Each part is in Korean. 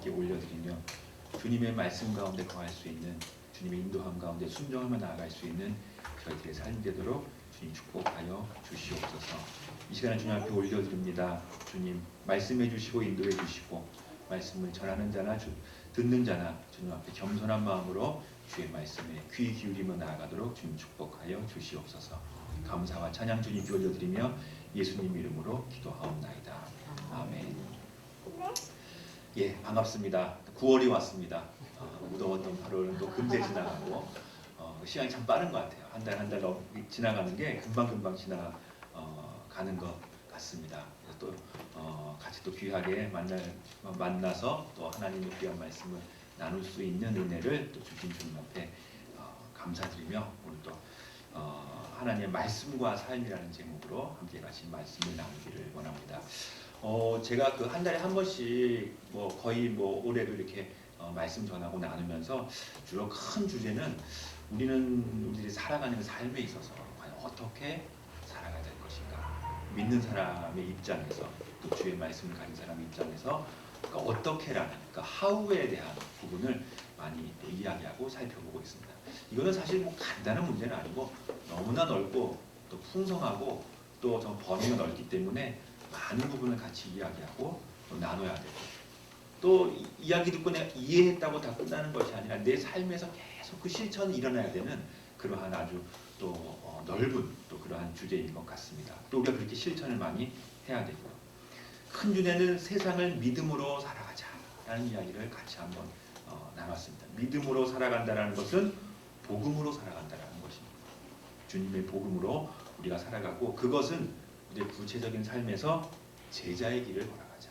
주님께 올려드리며 주님의 말씀 가운데 거할 수 있는, 주님의 인도함 가운데 순종하며 나아갈 수 있는 저희들의 삶이 되도록 주님 축복하여 주시옵소서. 이 시간에 주님 앞에 올려드립니다. 주님 말씀해 주시고 인도해 주시고 말씀을 전하는 자나 듣는 자나 주님 앞에 겸손한 마음으로 주의 말씀에 귀 기울이며 나아가도록 주님 축복하여 주시옵소서. 감사와 찬양 주님께 올려드리며 예수님 이름으로 기도하옵나이다. 아멘. 예, 반갑습니다. 9월이 왔습니다. 무더웠던 8월은 또 금세 지나가고 시간이 참 빠른 것 같아요. 한 달 한 달 지나가는 게 금방 가는 것 같습니다. 또 같이 또 귀하게 만나서 또 하나님의 귀한 말씀을 나눌 수 있는 은혜를 또 주신 주님 앞에 감사드리며 오늘 또 하나님의 말씀과 삶이라는 제목으로 함께 같이 말씀을 나누기를 원합니다. 제가 그 한 달에 한 번씩 거의 올해도 이렇게 말씀 전하고 나누면서 주로 큰 주제는 우리들이 살아가는 삶에 있어서 과연 어떻게 살아가야 될 것인가, 믿는 사람의 입장에서 또 주의 말씀을 가진 사람의 입장에서 그러니까 어떻게라는 how에 대한 부분을 많이 이야기하고 살펴보고 있습니다. 이거는 사실 간단한 문제는 아니고 너무나 넓고 또 풍성하고 또 좀 범위가 넓기 때문에 많은 부분을 같이 이야기하고 또 나눠야 되고 또 이야기 듣고 내가 이해했다고 다 끝나는 것이 아니라 내 삶에서 계속 그 실천이 일어나야 되는 그러한 아주 또 넓은 또 그러한 주제인 것 같습니다. 또 우리가 그렇게 실천을 많이 해야 되고요. 큰 주제는 세상을 믿음으로 살아가자라는 이야기를 같이 한번 나눴습니다. 믿음으로 살아간다는 것은 복음으로 살아간다는 것입니다. 주님의 복음으로 우리가 살아가고 그것은 우리의 구체적인 삶에서 제자의 길을 걸어가자.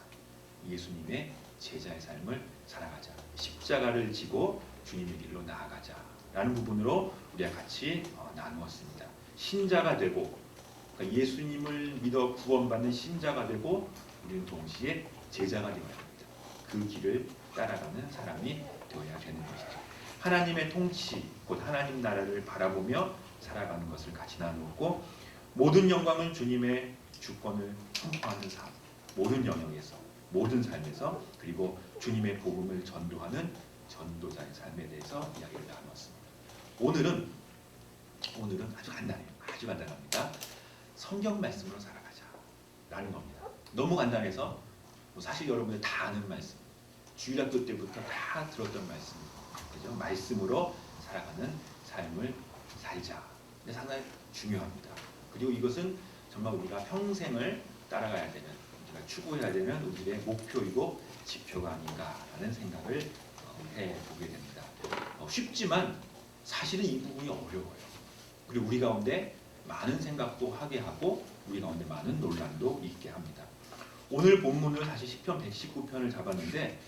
예수님의 제자의 삶을 살아가자. 십자가를 지고 주님의 길로 나아가자라는 부분으로 우리가 같이 나누었습니다. 신자가 되고 그러니까 예수님을 믿어 구원받는 신자가 되고 우리는 동시에 제자가 되어야 합니다. 그 길을 따라가는 사람이 되어야 되는 것이죠. 하나님의 통치, 곧 하나님 나라를 바라보며 살아가는 것을 같이 나누었고 모든 영광은 주님의 주권을 선포하는 삶, 모든 영역에서, 모든 삶에서 그리고 주님의 복음을 전도하는 전도자의 삶에 대해서 이야기를 나누었습니다. 오늘은 아주 간단해요. 아주 간단합니다. 성경 말씀으로 살아가자라는 겁니다. 너무 간단해서 사실 여러분들 다 아는 말씀, 주일학교 때부터 다 들었던 말씀, 그죠? 말씀으로 살아가는 삶을 살자. 근데 상당히 중요합니다. 그리고 이것은 정말 우리가 평생을 따라가야 되는, 우리가 추구해야 되는 우리의 목표이고 지표가 아닌가라는 생각을 해보게 됩니다. 쉽지만 사실은 이 부분이 어려워요. 그리고 우리 가운데 많은 생각도 하게 하고 우리 가운데 많은 논란도 있게 합니다. 오늘 본문을 사실 시편 119편을 잡았는데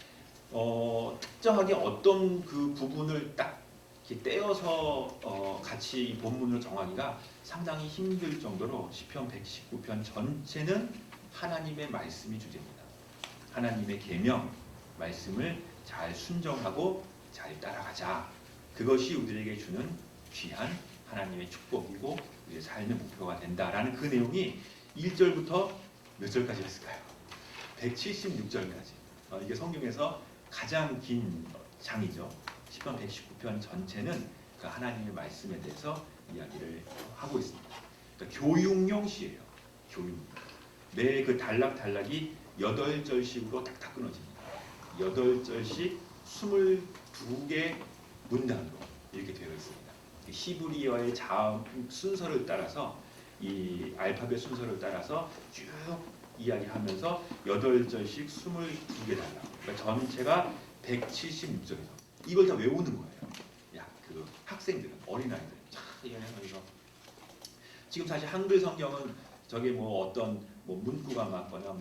특정하게 어떤 그 부분을 딱 이렇게 떼어서 같이 이 본문으로 정하기가 상당히 힘들 정도로 시편 119편 전체는 하나님의 말씀이 주제입니다. 하나님의 계명, 말씀을 잘 순종하고 잘 따라가자. 그것이 우리에게 주는 귀한 하나님의 축복이고 우리의 삶의 목표가 된다라는 그 내용이 1절부터 몇 절까지 했을까요? 176절까지. 이게 성경에서 가장 긴 장이죠. 시편 119편 전체는 그 하나님의 말씀에 대해서 이야기를 하고 있습니다. 그러니까 교육용 시예요. 교육. 매 그 단락이 8절씩으로 탁탁 끊어집니다. 8절씩 22개 문단으로 이렇게 되어 있습니다. 히브리어의 자음 순서를 따라서 이 알파벳 순서를 따라서 쭉 이야기하면서 8절씩 22개 단락. 그러니까 전체가 176절이죠. 이걸 다 외우는 거예요. 그 학생들은, 어린아이들은 이거 지금 사실 한글 성경은 저게 어떤 문구가 맞거나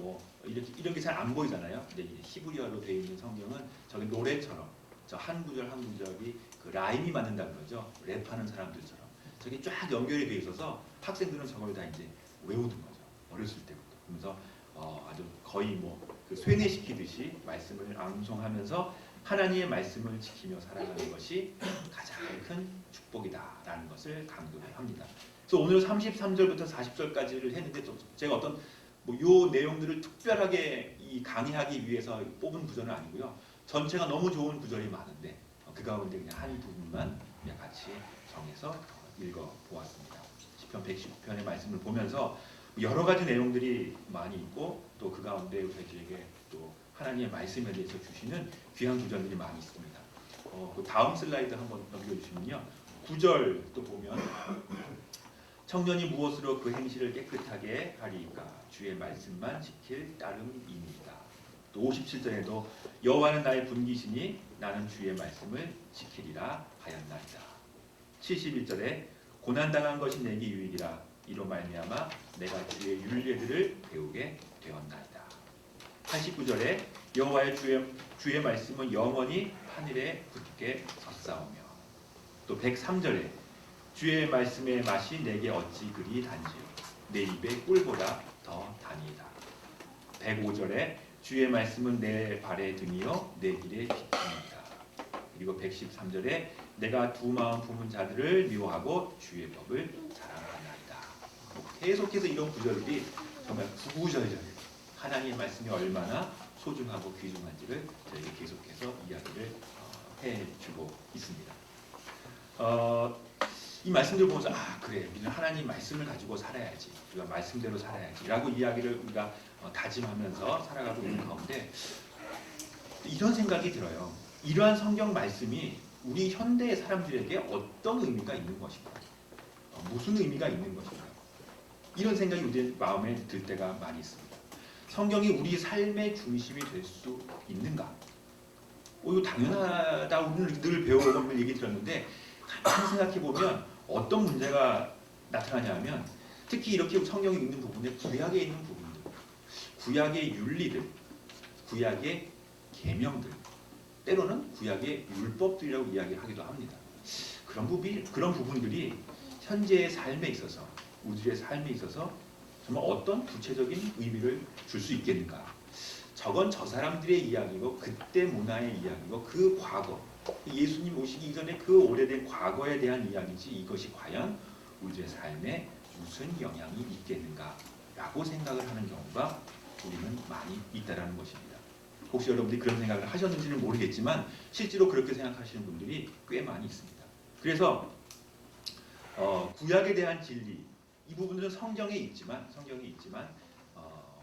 이런 게 잘 안 보이잖아요. 근데 히브리어로 되어 있는 성경은 저게 노래처럼 저 한 구절 한 구절이 그 라임이 맞는다 그러죠. 랩하는 사람들처럼 저게 쫙 연결이 되어 있어서 학생들은 저걸 다 이제 외우는 거죠. 어렸을 때부터. 그러면서 아주 거의 그 쇠뇌시키듯이 말씀을 암송하면서 하나님의 말씀을 지키며 살아가는 것이 가장 큰 축복이다라는 것을 강조를 합니다. 그래서 오늘 33절부터 40절까지를 했는데 제가 어떤 요 내용들을 특별하게 이 강의하기 위해서 뽑은 구절은 아니고요. 전체가 너무 좋은 구절이 많은데 그 가운데 그냥 한 부분만 그냥 같이 정해서 읽어 보았습니다. 시편 119편의 말씀을 보면서 여러 가지 내용들이 많이 있고 또 그 가운데 우리에게 또 하나님의 말씀에 대해서 주시는 귀한 구절들이 많이 있습니다. 그 다음 슬라이드 한번 넘겨주시면요. 9절 또 보면 청년이 무엇으로 그 행실을 깨끗하게 하리이까 주의 말씀만 지킬 따름이니이다. 또 57절에도 여호와는 나의 분기시니 나는 주의 말씀을 지키리라 하였나이다. 71절에 고난당한 것이 내게 유익이라 이로 말미암아 내가 주의 율례들을 배우게 되었나이다. 89절에 여호와의 주의 말씀은 영원히 하늘에 굳게 섰사오며 또 103절에 주의 말씀의 맛이 내게 어찌 그리 단지요 내 입에 꿀보다 더 다니이다. 105절에 주의 말씀은 내 발의 등이요 내 길의 빛입니다. 그리고 113절에 내가 두 마음 품은 자들을 미워하고 주의 법을 사랑하나이다. 계속해서 이런 구절들이 정말 구구절절 하나님의 말씀이 얼마나 소중하고 귀중한지를 저에게 계속해서 이야기를 해주고 있습니다. 이 말씀들 보면서 그래 우리는 하나님 말씀을 가지고 살아야지 우리가 말씀대로 살아야지 라고 이야기를 우리가 다짐하면서 살아가고 있는 가운데 이런 생각이 들어요. 이러한 성경 말씀이 우리 현대의 사람들에게 어떤 의미가 있는 것인가, 무슨 의미가 있는 것인가, 이런 생각이 우리 마음에 들 때가 많이 있습니다. 성경이 우리 삶의 중심이 될 수 있는가? 이거 당연하다 우리는 늘 배워오고 오늘 얘기 들었는데 가만히 생각해보면 어떤 문제가 나타나냐면 특히 이렇게 성경이 있는 부분에 구약에 있는 부분들, 구약의 윤리들, 구약의 계명들, 때로는 구약의 율법들이라고 이야기하기도 합니다. 그런 부분들이 현재의 삶에 있어서 우리의 삶에 있어서 정말 어떤 구체적인 의미를 줄 수 있겠는가? 저건 저 사람들의 이야기고 그때 문화의 이야기고 그 과거 예수님 오시기 이전에 그 오래된 과거에 대한 이야기지 이것이 과연 우리의 삶에 무슨 영향이 있겠는가라고 생각을 하는 경우가 우리는 많이 있다라는 것입니다. 혹시 여러분들이 그런 생각을 하셨는지는 모르겠지만 실제로 그렇게 생각하시는 분들이 꽤 많이 있습니다. 그래서 구약에 대한 진리 이 부분들은 성경에 있지만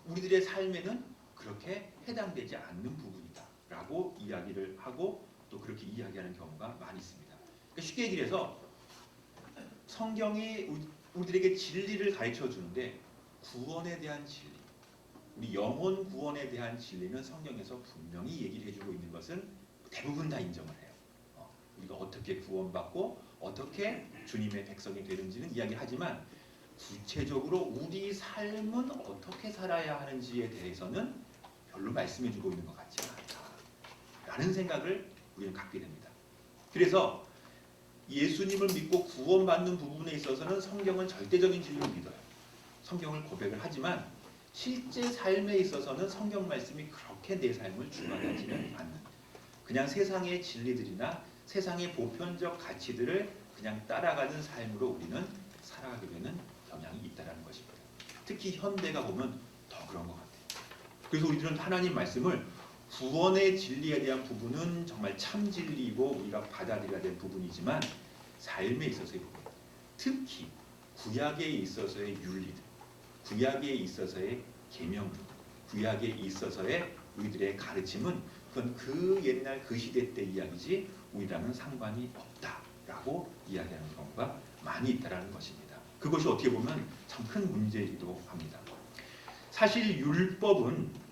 우리들의 삶에는 그렇게 해당되지 않는 부분이다라고 이야기를 하고 또 그렇게 이야기하는 경우가 많이 있습니다. 그러니까 쉽게 얘기를 해서 성경이 우리들에게 진리를 가르쳐 주는데 구원에 대한 진리, 우리 영혼 구원에 대한 진리는 성경에서 분명히 얘기를 해주고 있는 것은 대부분 다 인정을 해요. 우리가 어떻게 구원받고 어떻게 주님의 백성이 되는지는 이야기하지만 구체적으로 우리 삶은 어떻게 살아야 하는지에 대해서는 별로 말씀해주고 있는 것 같지 않다라는 생각을 우리는 갖게 됩니다. 그래서 예수님을 믿고 구원받는 부분에 있어서는 성경은 절대적인 진리를 믿어요. 성경을 고백을 하지만 실제 삶에 있어서는 성경 말씀이 그렇게 내 삶을 주관하지는 않는 그냥 세상의 진리들이나 세상의 보편적 가치들을 그냥 따라가는 삶으로 우리는 살아가게 되는 경향이 있다는 것입니다. 특히 현대가 보면 더 그런 것 같아요. 그래서 우리들은 하나님 말씀을 구원의 진리에 대한 부분은 정말 참 진리이고 우리가 받아들여야 될 부분이지만 삶에 있어서의 부분, 특히 구약에 있어서의 윤리들, 구약에 있어서의 계명들, 구약에 있어서의 우리들의 가르침은 그건 그 옛날 그 시대 때 이야기지 우리랑은 상관이 없다라고 이야기하는 경우가 많이 있다는 것입니다. 그것이 어떻게 보면 참 큰 문제이기도 합니다. 사실 율법은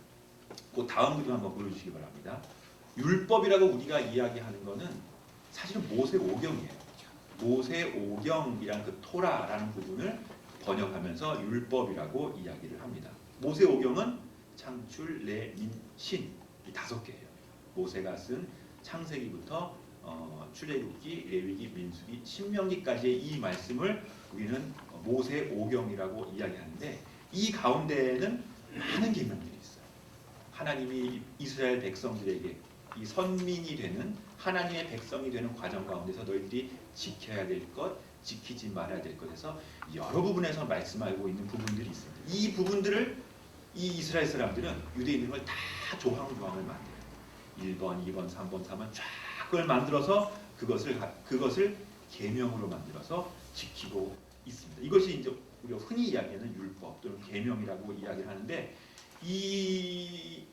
그 다음 그림 한번 보여주시기 바랍니다. 율법이라고 우리가 이야기하는 것은 사실은 모세오경이에요. 모세오경이란 그 토라라는 부분을 번역하면서 율법이라고 이야기를 합니다. 모세오경은 창출, 내, 민, 신 이 5개예요. 모세가 쓴 창세기부터 출애굽기, 레위기, 민수기, 신명기까지의 이 말씀을 우리는 모세오경이라고 이야기하는데 이 가운데에는 많은 계명들이 있어요. 하나님이 이스라엘 백성들에게 이 선민이 되는 하나님의 백성이 되는 과정 가운데서 너희들이 지켜야 될 것, 지키지 말아야 될 것에서 여러 부분에서 말씀하고 있는 부분들이 있습니다. 이 부분들을 이 이스라엘 사람들은 유대인들을 다 조항을 만들어요. 1번, 2번, 3번, 4번 쫙 그걸 만들어서 그것을 계명으로 만들어서 지키고 있습니다. 이것이 이제 우리가 흔히 이야기하는 율법 또는 계명이라고 이야기를 하는데 이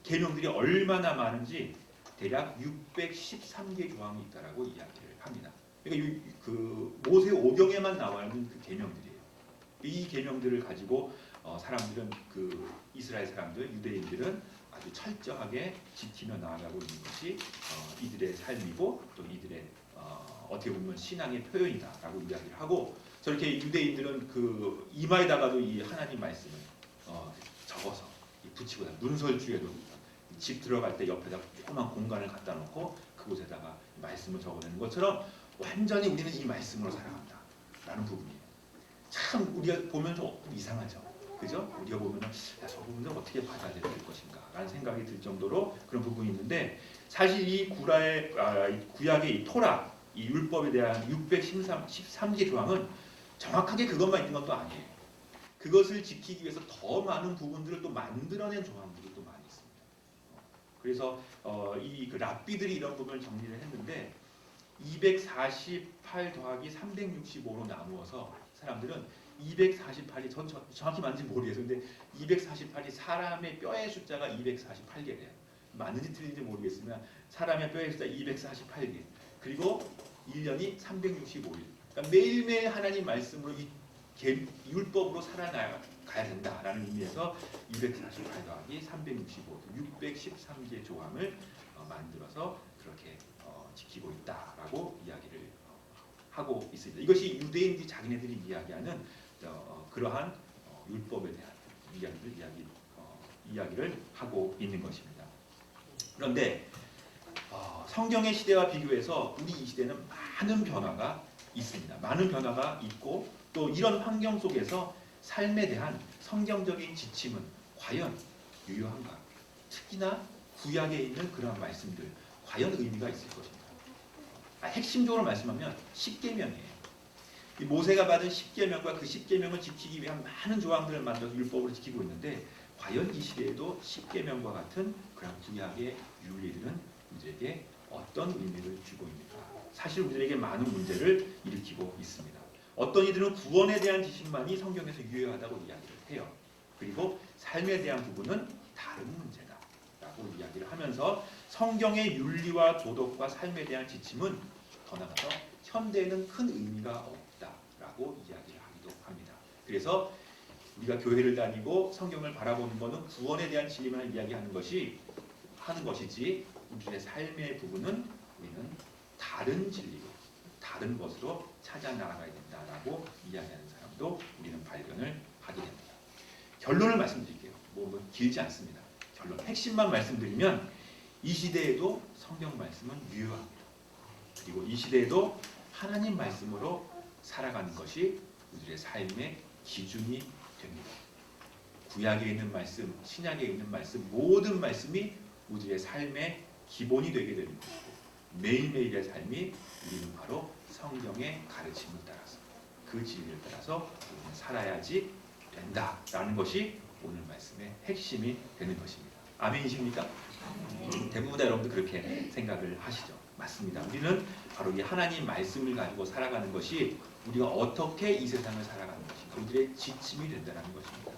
계명들이 얼마나 많은지 대략 613개 조항이 있다라고 이야기를 합니다. 그러니까 그 모세 오경에만 나와 있는 그 계명들이에요. 이 계명들을 가지고 사람들은 그 이스라엘 사람들, 유대인들은 아주 철저하게 지키며 나아가고 있는 것이 이들의 삶이고 또 이들의 어떻게 보면 신앙의 표현이다라고 이야기를 하고 저렇게 유대인들은 그 이마에다가도 이 하나님 말씀을 적어서 붙이고 문설주에도 집 들어갈 때 옆에다 조그만 공간을 갖다 놓고 그곳에다가 말씀을 적어내는 것처럼 완전히 우리는 이 말씀으로 살아간다 라는 부분이에요. 참 우리가 보면 좀 이상하죠. 그죠? 우리가 보면 저 부분을 어떻게 받아들여야 될 것인가 라는 생각이 들 정도로 그런 부분이 있는데 사실 이 구약의 이 토라, 이 율법에 대한 613개 조항은 정확하게 그것만 있는 것도 아니에요. 그것을 지키기 위해서 더 많은 부분들을 또 만들어낸 조항들이 또 많이 있습니다. 그래서 그 랍비들이 이런 부분을 정리를 했는데 248 더하기 365로 나누어서 사람들은 248이 전 정확히 맞는지 모르겠어요. 근데 248이 사람의 뼈의 숫자가 248개래요. 맞는지 틀린지 모르겠으면 사람의 뼈의 숫자 248개. 그리고 1년이 365일. 그러니까 매일매일 하나님 말씀으로 이 율법으로 살아가야 된다라는 의미에서 248 더하기 365, 613개 조항을 만들어서 그렇게 지키고 있다라고 이야기를 하고 있습니다. 이것이 유대인들이 자기네들이 이야기하는 그러한 율법에 대한 이야기를 하고 있는 것입니다. 그런데 성경의 시대와 비교해서 우리 이 시대는 많은 변화가 있습니다. 많은 변화가 있고 또 이런 환경 속에서 삶에 대한 성경적인 지침은 과연 유효한가? 특히나 구약에 있는 그러한 말씀들 과연 의미가 있을 것인가? 핵심적으로 말씀하면 10계명이에요. 이 모세가 받은 10계명과 그 10계명을 지키기 위한 많은 조항들을 만들어서 율법으로 지키고 있는데 과연 이 시대에도 10계명과 같은 그런 구약의 윤리들은 우리에게 어떤 의미를 주고 있는가? 사실 우리에게 많은 문제를 일으키고 있습니다. 어떤 이들은 구원에 대한 지식만이 성경에서 유효하다고 이야기를 해요. 그리고 삶에 대한 부분은 다른 문제다라고 이야기를 하면서 성경의 윤리와 도덕과 삶에 대한 지침은 더 나아가서 현대에는 큰 의미가 없다라고 이야기를 하기도 합니다. 그래서 우리가 교회를 다니고 성경을 바라보는 것은 구원에 대한 진리만 이야기하는 것이지 우리의 삶의 부분은 우리는 다른 진리로 다른 것으로 찾아 나아가야 된다라고 이야기하는 사람도 우리는 발견을 하게 됩니다. 결론을 말씀드릴게요. 뭐 길지 않습니다. 결론 핵심만 말씀드리면 이 시대에도 성경 말씀은 유효합니다. 그리고 이 시대에도 하나님 말씀으로 살아가는 것이 우리의 삶의 기준이 됩니다. 구약에 있는 말씀, 신약에 있는 말씀, 모든 말씀이 우리의 삶의 기본이 되게 되는 것이고 매일매일의 삶이 우리는 바로 성경의 가르침을 따라서 그 진리를 따라서 우리는 살아야지 된다라는 것이 오늘 말씀의 핵심이 되는 것입니다. 아멘이십니까? 대부분 다 여러분들 그렇게 생각을 하시죠. 맞습니다. 우리는 바로 이 하나님 말씀을 가지고 살아가는 것이 우리가 어떻게 이 세상을 살아가는 것인가 우리의 지침이 된다는 것입니다.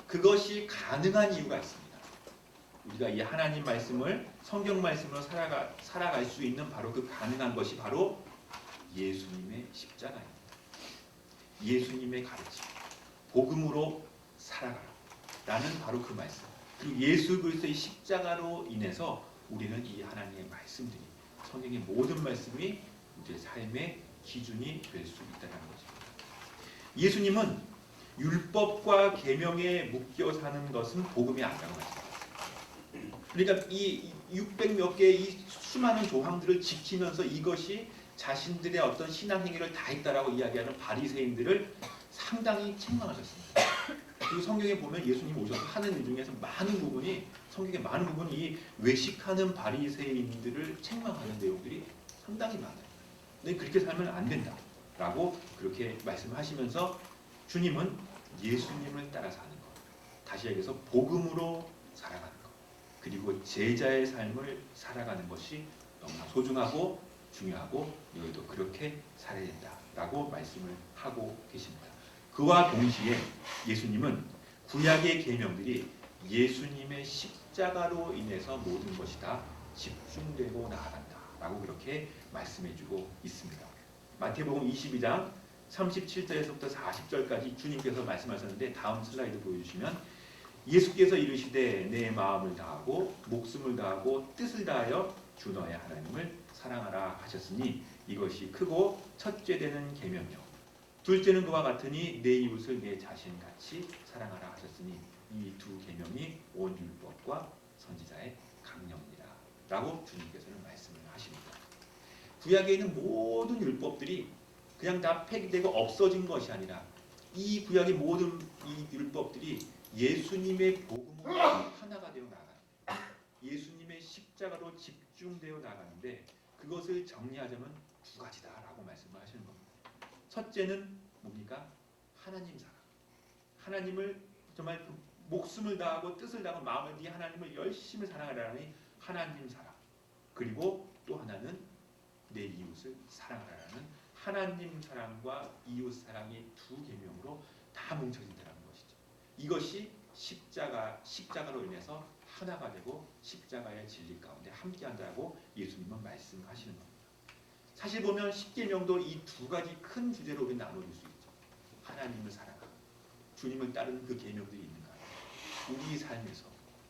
그것이 가능한 이유가 있습니다. 우리가 이 하나님 말씀을 성경 말씀으로 살아갈 수 있는 바로 그 가능한 것이 바로 예수님의 십자가입니다. 예수님의 가르침, 복음으로 살아가라 라는 바로 그 말씀. 그리고 예수 그리스도의 십자가로 인해서 우리는 이 하나님의 말씀들이 성경의 모든 말씀이 우리의 삶의 기준이 될 수 있다는 것입니다. 예수님은 율법과 계명에 묶여 사는 것은 복음이 아니라고 말씀하셨습니다. 그러니까 이 600몇 개의 이 수많은 조항들을 지키면서 이것이 자신들의 어떤 신앙 행위를 다 했다라고 이야기하는 바리새인들을 상당히 책망하셨습니다. 그리고 성경에 보면 예수님 오셔서 하는 일 중에서 성경의 많은 부분이 이 외식하는 바리새인들을 책망하는 내용들이 상당히 많아요. 근데 그렇게 살면 안 된다라고 그렇게 말씀하시면서 주님은 예수님을 따라 사는 것, 다시 얘기해서 복음으로 살아가는 것, 그리고 제자의 삶을 살아가는 것이 너무나 소중하고 중요하고 너희도 그렇게 살아야 된다라고 말씀을 하고 계십니다. 그와 동시에 예수님은 구약의 계명들이 예수님의 십자가로 인해서 모든 것이 다 집중되고 나아간다라고 그렇게 말씀해주고 있습니다. 마태복음 22장 37절에서부터 40절까지 주님께서 말씀하셨는데 다음 슬라이드 보여주시면 예수께서 이르시되 내 마음을 다하고 목숨을 다하고 뜻을 다하여 주 너의 하나님을 사랑하라 하셨으니 이것이 크고 첫째 되는 계명이요 둘째는 그와 같으니 내 이웃을 내 자신같이 사랑하라 하셨으니 이 두 계명이 온 율법과 선지자의 강령이라 라고 주님께서는 말씀을 하십니다. 구약에 있는 모든 율법들이 그냥 다 폐기되고 없어진 것이 아니라 이 구약의 모든 이 율법들이 예수님의 복음으로 하나가 되어 나가는 예수님의 십자가로 집중되어 나가는데 그것을 정리하자면 두 가지다라고 말씀을 하시는 겁니다. 첫째는 뭡니까? 하나님 사랑. 하나님을 정말 목숨을 다하고 뜻을 다하고 마음을 네 하나님을 열심히 사랑하라는 하나님 사랑. 그리고 또 하나는 내 이웃을 사랑하라는 하나님 사랑과 이웃 사랑이 두 계명으로 다 뭉쳐진다는 것이죠. 이것이 십자가로 인해서 하나가 되고 십자가의 진리 가운데 함께한다고 예수님은 말씀하시는 겁니다. 사실 보면 십계명도 이 두 가지 큰 주제로 우리 나눠질 수 있죠. 하나님을 사랑하고 주님을 따르는 그 계명들이 있는가. 우리 삶에서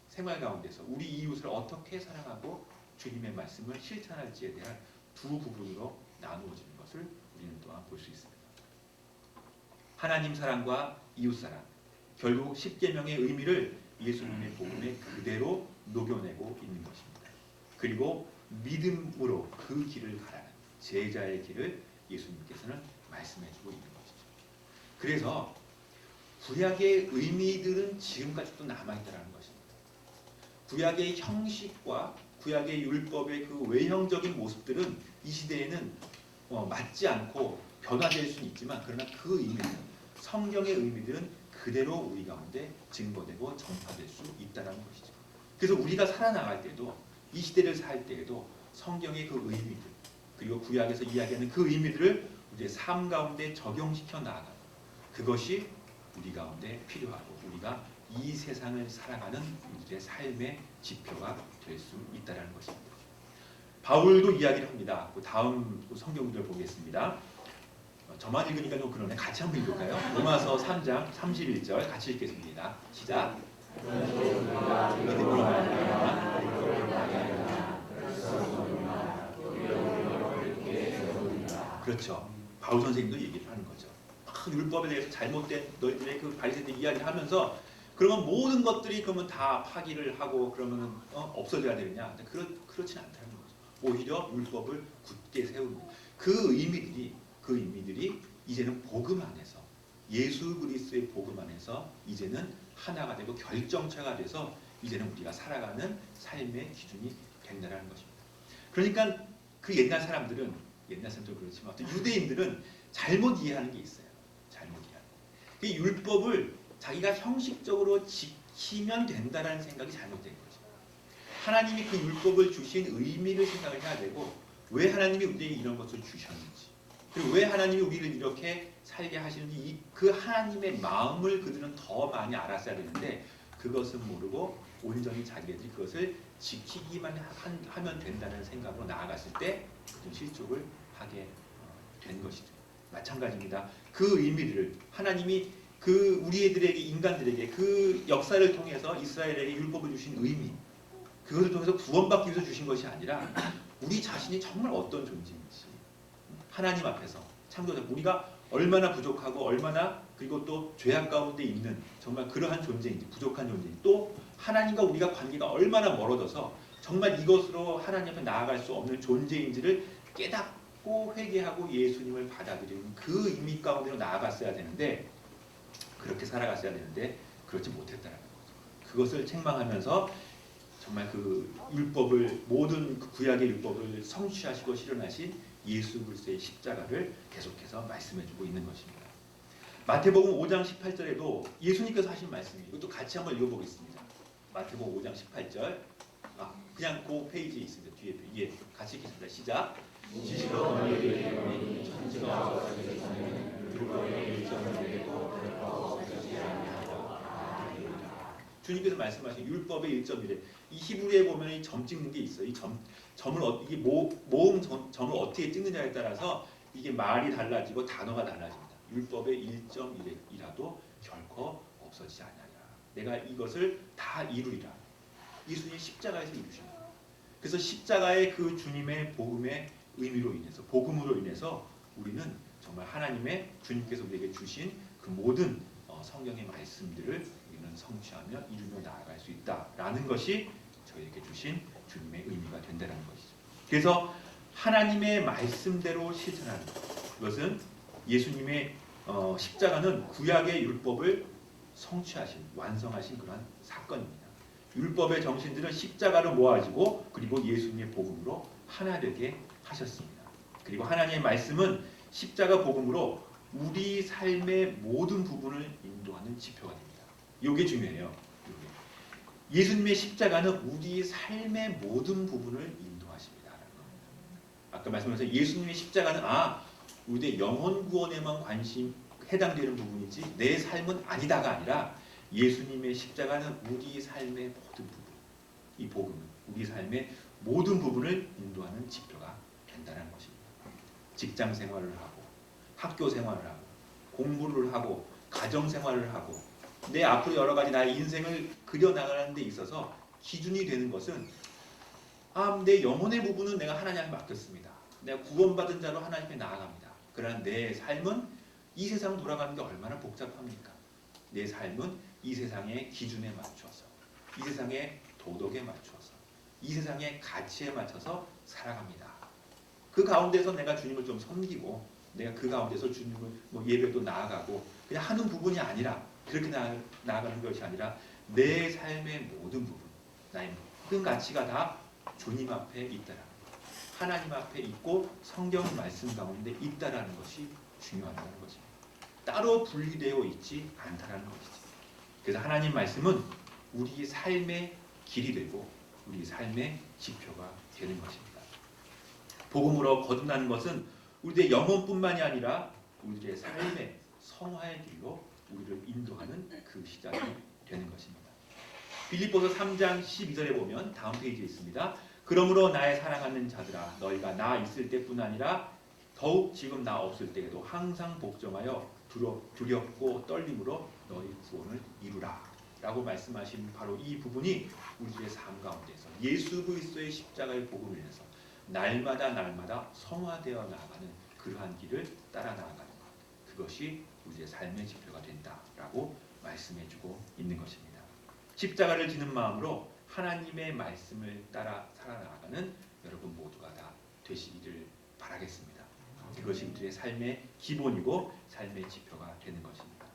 생활 가운데서 우리 이웃을 어떻게 사랑하고 주님의 말씀을 실천할지에 대한 두 부분으로 나누어지는 것을 우리는 또한 볼 수 있습니다. 하나님 사랑과 이웃 사랑, 결국 십계명의 의미를 예수님의 복음에 그대로 녹여내고 있는 것입니다. 그리고 믿음으로 그 길을 가라는 제자의 길을 예수님께서는 말씀해주고 있는 것이죠. 그래서 구약의 의미들은 지금까지도 남아있다는 것입니다. 구약의 형식과 구약의 율법의 그 외형적인 모습들은 이 시대에는 맞지 않고 변화될 수는 있지만 그러나 그 의미는 성경의 의미들은 그대로 우리 가운데 증거되고 전파될 수 있다는 것이죠. 그래서 우리가 살아나갈 때도 이 시대를 살 때에도 성경의 그 의미들 그리고 구약에서 이야기하는 그 의미들을 우리의 삶 가운데 적용시켜 나아가는 그것이 우리 가운데 필요하고 우리가 이 세상을 살아가는 우리의 삶의 지표가 될 수 있다는 것입니다. 바울도 이야기를 합니다. 그 다음 성경들 보겠습니다. 저만 읽으니까 좀 그러네. 같이 한번 읽을까요? 로마서 3장 31절 같이 읽겠습니다. 시작. 그렇죠. 바울 선생님도 얘기를 하는 거죠. 율법에 대해서 잘못된 너희들의 그 바리새인들 이야기를 하면서 그러면 모든 것들이 그러면 다 파기를 하고 그러면은 없어져야 되느냐? 그렇진 않다는 거죠. 오히려 율법을 굳게 세우는 그 의미들이 이제는 복음 안에서 예수 그리스도의 복음 안에서 이제는 하나가 되고 결정체가 돼서 이제는 우리가 살아가는 삶의 기준이 된다는 것입니다. 그러니까 그 옛날 사람들도 그렇지만 또 유대인들은 잘못 이해하는 게 있어요. 잘못 이해하는. 그 율법을 자기가 형식적으로 지키면 된다라는 생각이 잘못된 거죠. 하나님이 그 율법을 주신 의미를 생각을 해야 되고 왜 하나님이 우리에게 이런 것을 주셨는지 그리고 왜 하나님이 우리를 이렇게 살게 하시는지 그 하나님의 마음을 그들은 더 많이 알았어야 되는데 그것은 모르고 온전히 자기들이 그것을 지키기만 하면 된다는 생각으로 나아갔을 때 그들은 실족을 하게 된 것이죠. 마찬가지입니다. 그 의미들을 하나님이 그 우리들에게 인간들에게 그 역사를 통해서 이스라엘에게 율법을 주신 의미 그것을 통해서 구원받기 위해서 주신 것이 아니라 우리 자신이 정말 어떤 존재인지 하나님 앞에서 창조자 우리가 얼마나 부족하고 얼마나 그리고 또 죄악 가운데 있는 정말 그러한 존재인지 부족한 존재인지 또 하나님과 우리가 관계가 얼마나 멀어져서 정말 이것으로 하나님 앞에 나아갈 수 없는 존재인지를 깨닫고 회개하고 예수님을 받아들이는 그 의미 가운데로 나아갔어야 되는데 그렇게 살아갔어야 되는데 그렇지 못했다는 거죠. 그것을 책망하면서 정말 그 율법을 모든 그 구약의 율법을 성취하시고 실현하신 예수 그리스도의 십자가를 계속해서 말씀해주고 있는 것입니다. 마태복음 5장 18절에도 예수님께서 하신 말씀이에요. 이것도 같이 한번 읽어보겠습니다. 마태복음 5장 18절 그냥 그 페이지에 있습니다. 뒤에 예, 같이 읽겠습니다. 시작. 지식으로 너희에게 이르노니 천지가 없어지기 전에는 율법의 일점을 내리고 결코 없어지지 아니하리라. 주님께서 말씀하신 율법의 1.1에 이 히브리에 보면 이 점 찍는 게 있어요. 이 점을 이게 모음 점을 어떻게 찍느냐에 따라서 이게 말이 달라지고 단어가 달라집니다. 율법의 1.1이라도 결코 없어지지 않으리라. 내가 이것을 다 이루리라. 예수님이 십자가에서 이루신 거예요. 그래서 십자가의 그 주님의 복음의 의미로 인해서 복음으로 인해서 우리는 정말 하나님의 주님께서 우리에게 주신 그 모든 성경의 말씀들을 우리는 성취하며 이루며 나아갈 수 있다라는 것이 저희에게 주신 주님의 의미가 된다는 것이죠. 그래서 하나님의 말씀대로 실천하는 것, 그것은 예수님의 십자가는 구약의 율법을 성취하신 완성하신 그러한 사건입니다. 율법의 정신들은 십자가로 모아지고 그리고 예수님의 복음으로 하나 되게 하셨습니다. 그리고 하나님의 말씀은 십자가 복음으로 우리 삶의 모든 부분을 인도하는 지표가 됩니다. 이게 중요해요. 예수님의 십자가는 우리 삶의 모든 부분을 인도하십니다. 아까 말씀하신 예수님의 십자가는 우리의 영혼 구원에만 해당되는 부분이지 내 삶은 아니다가 아니라 예수님의 십자가는 우리 삶의 모든 부분, 이 복음은 우리 삶의 모든 부분을 인도하는 지표가 된다는 것입니다. 직장 생활을 하고 학교 생활을 하고 공부를 하고 가정 생활을 하고 내 앞으로 여러 가지 나의 인생을 그려나가는 데 있어서 기준이 되는 것은 내 영혼의 부분은 내가 하나님께 맡겼습니다. 내가 구원받은 자로 하나님께 나아갑니다. 그러나 내 삶은 이 세상 돌아가는 게 얼마나 복잡합니까? 내 삶은 이 세상의 기준에 맞춰서 이 세상의 도덕에 맞춰서 이 세상의 가치에 맞춰서 살아갑니다. 그 가운데서 내가 주님을 좀 섬기고 내가 그 가운데서 주님을 예배도 나아가고 그냥 하는 부분이 아니라 그렇게 나아가는 것이 아니라 내 삶의 모든 부분, 나의 모든 가치가 다 주님 앞에 있다라는 것, 하나님 앞에 있고 성경 말씀 가운데 있다라는 것이 중요하다는 것입니다. 따로 분리되어 있지 않다라는 것이지. 그래서 하나님 말씀은 우리 삶의 길이 되고 우리 삶의 지표가 되는 것입니다. 복음으로 거듭나는 것은 우리의 영혼뿐만이 아니라 우리의 삶의 성화의 길로 우리를 인도하는 그 시작이 되는 것입니다. 빌립보서 3장 12절에 보면 다음 페이지에 있습니다. 그러므로 나의 사랑하는 자들아 너희가 나 있을 때뿐 아니라 더욱 지금 나 없을 때에도 항상 복종하여 두렵고 떨림으로 너희 구원을 이루라 라고 말씀하신 바로 이 부분이 우리의 삶 가운데서 예수 그리스도의 십자가의 복음을 인해서 날마다 성화되어 나아가는 그러한 길을 따라 나아가는 것, 그것이 우리의 삶의 지표가 된다라고 말씀해주고 있는 것입니다. 십자가를 지는 마음으로 하나님의 말씀을 따라 살아나가는 여러분 모두가 다 되시기를 바라겠습니다. 이것이 우리의 삶의 기본이고 삶의 지표가 되는 것입니다.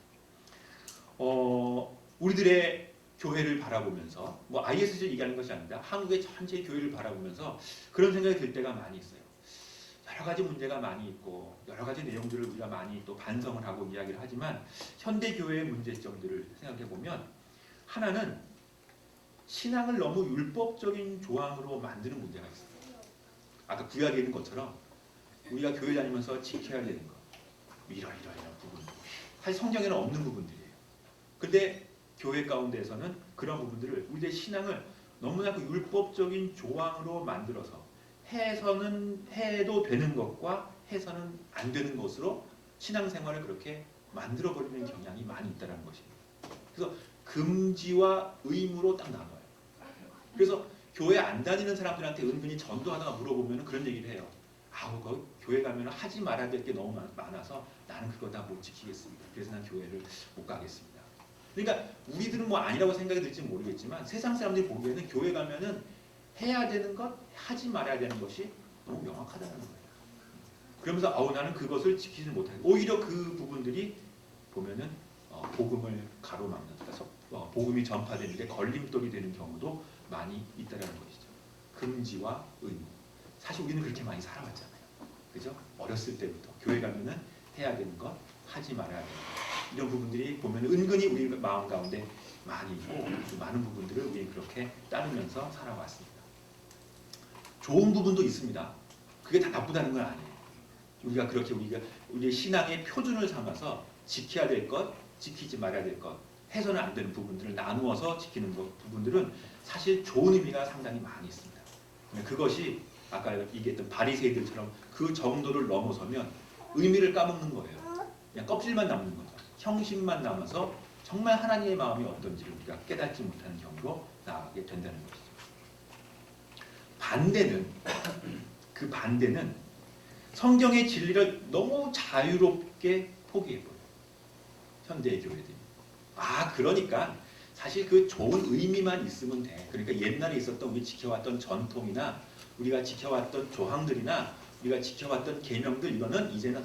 우리들의 교회를 바라보면서 IS를 얘기하는 것이 아니라 한국의 전체 교회를 바라보면서 그런 생각이 들 때가 많이 있어요. 여러 가지 문제가 많이 있고 여러 가지 내용들을 우리가 많이 또 반성을 하고 이야기를 하지만 현대 교회의 문제점들을 생각해 보면 하나는 신앙을 너무 율법적인 조항으로 만드는 문제가 있어요. 아까 구약에 있는 것처럼 우리가 교회 다니면서 지켜야 되는 것, 이런 부분, 사실 성경에는 없는 부분들이에요. 근데 교회 가운데에서는 그런 부분들을 우리의 신앙을 너무나 그 율법적인 조항으로 만들어서 해도 되는 것과 해서는 안 되는 것으로 신앙생활을 그렇게 만들어버리는 경향이 많이 있다는 것입니다. 그래서 금지와 의무로 딱 나눠요. 그래서 교회 안 다니는 사람들한테 은근히 전도하다가 물어보면 그런 얘기를 해요. 거기 교회 가면 하지 말아야 될 게 너무 많아서 나는 그거 다 못 지키겠습니다. 그래서 난 교회를 못 가겠습니다. 그러니까 우리들은 아니라고 생각이 들지 모르겠지만 세상 사람들이 보기에는 교회 가면은 해야 되는 것, 하지 말아야 되는 것이 너무 명확하다는 거예요. 그러면서 나는 그것을 지키지 못하고 오히려 그 부분들이 보면은 복음을 가로막는, 그래서 복음이 전파되는데 걸림돌이 되는 경우도 많이 있다는 것이죠. 금지와 의무. 사실 우리는 그렇게 많이 살아왔잖아요. 그죠? 어렸을 때부터 교회 가면은 해야 되는 것, 하지 말아야 되는 것, 이런 부분들이 보면 은근히 우리 마음 가운데 많이 있고 그 많은 부분들을 우리 그렇게 따르면서 살아왔습니다. 좋은 부분도 있습니다. 그게 다 나쁘다는 건 아니에요. 우리가 그렇게 우리의 신앙의 표준을 삼아서 지켜야 될 것, 지키지 말아야 될 것, 해서는 안 되는 부분들을 나누어서 지키는 부분들은 사실 좋은 의미가 상당히 많이 있습니다. 그것이 아까 얘기했던 바리새이들처럼 그 정도를 넘어서면 의미를 까먹는 거예요. 그냥 껍질만 남는 거죠. 형식만 남아서 정말 하나님의 마음이 어떤지를 우리가 깨닫지 못하는 경우로 나아가게 된다는 것이죠. 그 반대는 성경의 진리를 너무 자유롭게 포기해버려요. 현대의 교회들이. 그러니까 사실 그 좋은 의미만 있으면 돼. 그러니까 옛날에 있었던 우리 지켜왔던 전통이나 우리가 지켜왔던 조항들이나 우리가 지켜왔던 계명들 이거는 이제는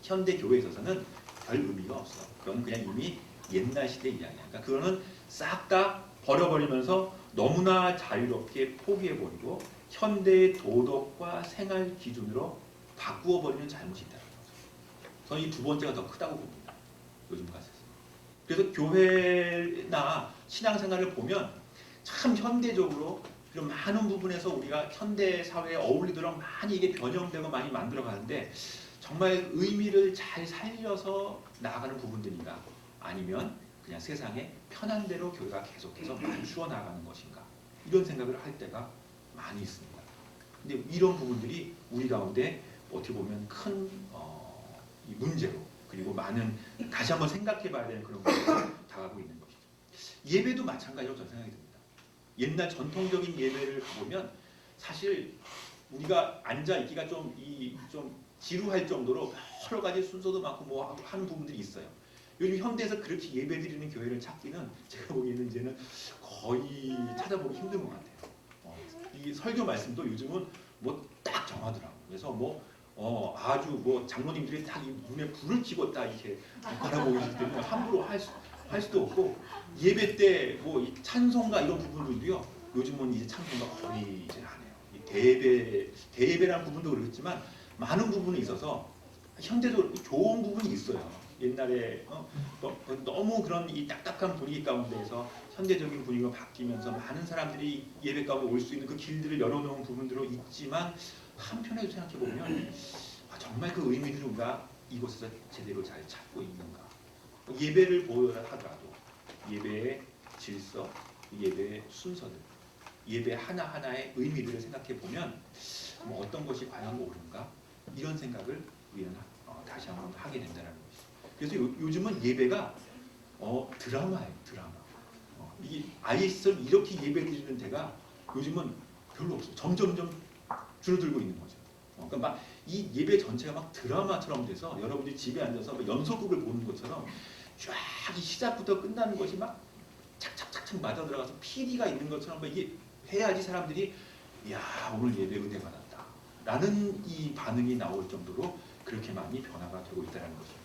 현대 교회에 있어서는 별 의미가 없어. 그건 그냥 이미 옛날 시대 이야기야. 그러니까 그거는 싹 다 버려버리면서 너무나 자유롭게 포기해버리고 현대의 도덕과 생활 기준으로 바꾸어버리는 잘못이 있다는 거죠. 저는 이 두 번째가 더 크다고 봅니다. 요즘 가세서. 그래서 교회나 신앙생활을 보면 참 현대적으로 이런 많은 부분에서 우리가 현대 사회에 어울리도록 많이 이게 변형되고 많이 만들어가는데 정말 의미를 잘 살려서 나아가는 부분들인가 아니면 그냥 세상에 편한 대로 교회가 계속해서 맞추어 나가는 것인가 이런 생각을 할 때가 많이 있습니다. 근데 이런 부분들이 우리 가운데 어떻게 보면 큰 이 문제로 그리고 많은 다시 한번 생각해봐야 되는 그런 문제로 다가가고 있는 것이죠. 예배도 마찬가지로 저는 생각이 듭니다. 옛날 전통적인 예배를 보면 사실 우리가 앉아 있기가 좀 지루할 정도로 여러 가지 순서도 많고 뭐 하는 부분들이 있어요. 요즘 현대에서 그렇게 예배드리는 교회를 찾기는 제가 보기에는 이제는 거의 찾아보기 힘든 것 같아요. 이 설교 말씀도 요즘은 뭐 딱 정하더라고요. 그래서 아주 장로님들이 딱 이 눈에 불을 켜고 딱 이렇게 바라보시기 때문에 함부로 할 수도 없고 예배 때 이 찬송가 이런 부분들도요. 요즘은 이제 찬송가 거의 이제 안 해요. 이 대예배라는 부분도 그렇지만 많은 부분이 있어서 현대적으로 좋은 부분이 있어요. 옛날에 너무 그런 이 딱딱한 분위기 가운데에서 현대적인 분위기가 바뀌면서 많은 사람들이 예배 가운데 올 수 있는 그 길들을 열어놓은 부분들도 있지만 한편에서 생각해보면 정말 그 의미들을 우리가 이곳에서 제대로 잘 찾고 있는가. 예배를 보여하더라도 예배의 질서, 예배의 순서들, 예배 하나하나의 의미들을 생각해보면 어떤 것이 과연 옳은가 이런 생각을 우리는 다시 한번 하게 된다는 것이죠. 그래서 요즘은 예배가 드라마예요. 드라마. 이게 아이스를 이렇게 예배드리는 데가 요즘은 별로 없어요. 점점점 줄어들고 있는 거죠. 그러니까 막 이 예배 전체가 막 드라마처럼 돼서 여러분들이 집에 앉아서 연속극을 보는 것처럼 쫙 이 시작부터 끝나는 것이 막 착착착착 맞아 들어가서 PD가 있는 것처럼 이게 해야지 사람들이 야 오늘 예배 은혜 받았다 라는 이 반응이 나올 정도로 그렇게 많이 변화가 되고 있다는 것입니다.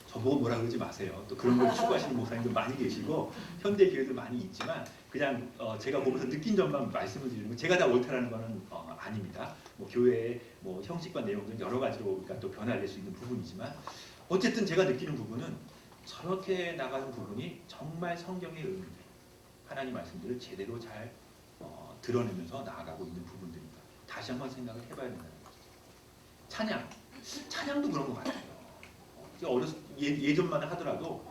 저보고 뭐라 그러지 마세요. 또 그런 걸 추구하시는 목사님들 많이 계시고 현대 교회도 많이 있지만 그냥 제가 보면서 느낀 점만 말씀을 드리는 거 제가 다 옳다라는 거는 아닙니다. 교회의 형식과 내용들은 여러 가지로 우리가 또 변화될 수 있는 부분이지만 어쨌든 제가 느끼는 부분은 저렇게 나가는 부분이 정말 성경의 의미들 하나님 말씀들을 제대로 잘 드러내면서 나아가고 있는 부분들입니다. 다시 한번 생각을 해봐야 된다는 거죠. 찬양도 그런 것 같아요. 예전만 하더라도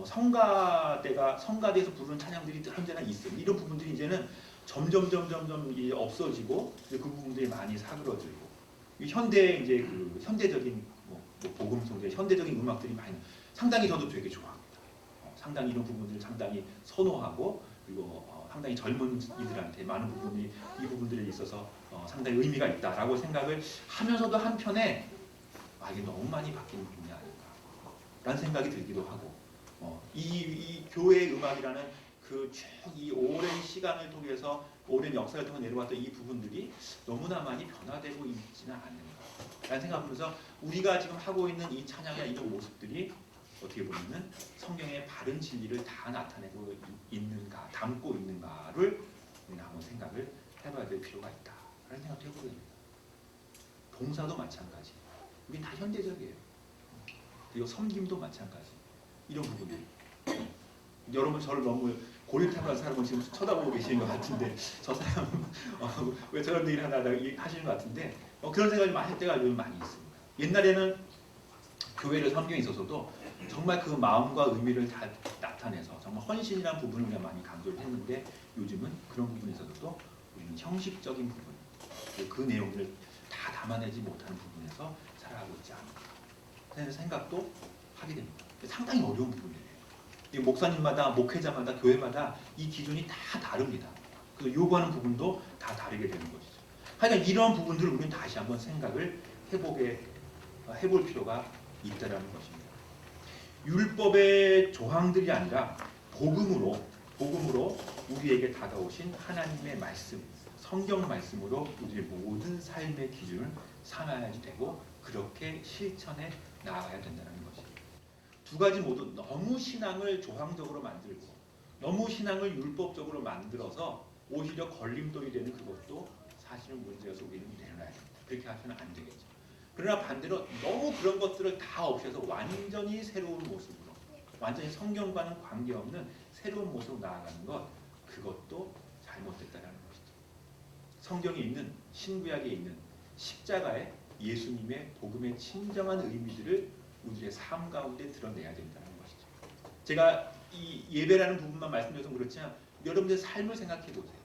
성가대에서 부르는 찬양들이 언제나 있어요. 이런 부분들이 이제는 점점 없어지고 그 부분들이 많이 사그러들고 현대적인 복음성대 현대적인 음악들이 많이 상당히 저도 되게 좋아합니다. 상당히 이런 부분들을 상당히 선호하고 그리고 상당히 젊은 이들한테 많은 부분이 이 부분들에 있어서 상당히 의미가 있다라고 생각을 하면서도 한편에 이게 너무 많이 바뀌는 부분이 아닌가라는 생각이 들기도 하고 이 교회의 음악이라는 그 쭉 이 오랜 시간을 통해서 오랜 역사를 통해 내려왔던 이 부분들이 너무나 많이 변화되고 있지는 않는가라는 생각하면서 우리가 지금 하고 있는 이 찬양이나 이런 모습들이 어떻게 보면은 성경의 바른 진리를 다 나타내고 있는가, 담고 있는가를 우리는 한번 생각을 해봐야 될 필요가 있다라는 생각도 해보게 됩니다. 봉사도 마찬가지. 우린 다 현대적이에요. 그리고 섬김도 마찬가지. 이런 부분들. 여러분 저를 너무 고리타분한 사람은 지금 쳐다보고 계시는 것 같은데 저 사람은 왜 저런 얘기를 하나 하시는 것 같은데 그런 생각을 할 때가 요즘 많이 있습니다. 옛날에는 교회를 섬경에 있어서도 정말 그 마음과 의미를 다 나타내서 정말 헌신이라는 부분을 우리가 많이 강조를 했는데 요즘은 그런 부분에 있어서도 우리는 형식적인 부분, 그 내용들을 다 담아내지 못하는 부분에서 살아가고 있지 않을까 생각도 하게 됩니다. 상당히 어려운 부분이에요. 목사님마다, 목회자마다, 교회마다 이 기준이 다 다릅니다. 그래서 요구하는 부분도 다 다르게 되는 것이죠. 하여간 이러한 부분들을 우리는 다시 한번 생각을 해볼 필요가 있다라는 것입니다. 율법의 조항들이 아니라 복음으로 우리에게 다가오신 하나님의 말씀, 성경 말씀으로 우리의 모든 삶의 기준을 삼아야 되고 그렇게 실천해 나아가야 된다는 것입니다. 두 가지 모두 너무 신앙을 조항적으로 만들고 너무 신앙을 율법적으로 만들어서 오히려 걸림돌이 되는 그것도 사실은 문제여서 우리는 내려놔야 됩니다. 그렇게 하시면 안 되겠죠. 그러나 반대로 너무 그런 것들을 다 없애서 완전히 새로운 모습으로 완전히 성경과는 관계없는 새로운 모습으로 나아가는 것 그것도 잘못됐다는 것이죠. 성경에 있는 신구약에 있는 십자가의 예수님의 복음의 진정한 의미들을 우리의 삶 가운데 드러내야 된다는 것이죠. 제가 이 예배라는 부분만 말씀드려서 그렇지만 여러분들의 삶을 생각해 보세요.